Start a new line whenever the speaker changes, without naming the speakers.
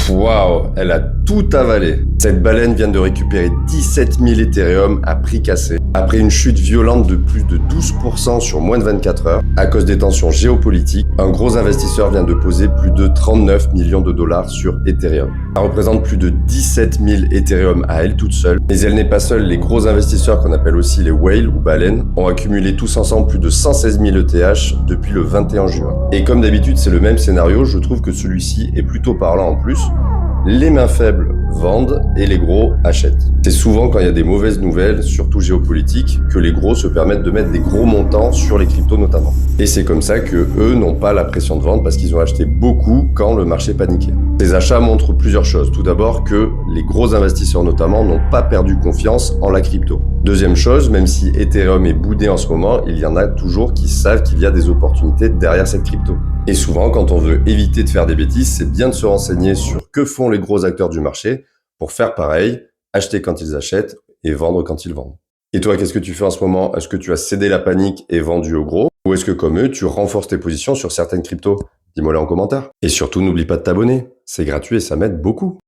Waouh, elle a tout avalé. Cette baleine vient de récupérer 17 000 Ethereum à prix cassé, après une chute violente de plus de 12% sur moins de 24 heures, à cause des tensions géopolitiques. Un gros investisseur vient de poser plus de 39 millions de dollars sur Ethereum. Ça représente plus de 17 000 Ethereum à elle toute seule. Mais elle n'est pas seule, les gros investisseurs qu'on appelle aussi les whales ou baleines ont accumulé tous ensemble plus de 116 000 ETH depuis le 21 juin. Et comme d'habitude c'est le même scénario, je trouve que celui-ci est plutôt parlant en plus. Les mains faibles vendent et les gros achètent. C'est souvent quand il y a des mauvaises nouvelles, surtout géopolitiques, que les gros se permettent de mettre des gros montants sur les cryptos notamment. Et c'est comme ça que eux n'ont pas la pression de vendre parce qu'ils ont acheté beaucoup quand le marché paniquait. Ces achats montrent plusieurs choses. Tout d'abord que les gros investisseurs notamment n'ont pas perdu confiance en la crypto. Deuxième chose, même si Ethereum est boudé en ce moment, il y en a toujours qui savent qu'il y a des opportunités derrière cette crypto. Et souvent, quand on veut éviter de faire des bêtises, c'est bien de se renseigner sur que font les gros acteurs du marché pour faire pareil, acheter quand ils achètent et vendre quand ils vendent. Et toi, qu'est-ce que tu fais en ce moment? Est-ce que tu as cédé la panique et vendu au gros? Ou est-ce que comme eux, tu renforces tes positions sur certaines cryptos? Dis-moi là en commentaire. Et surtout, n'oublie pas de t'abonner. C'est gratuit et ça m'aide beaucoup.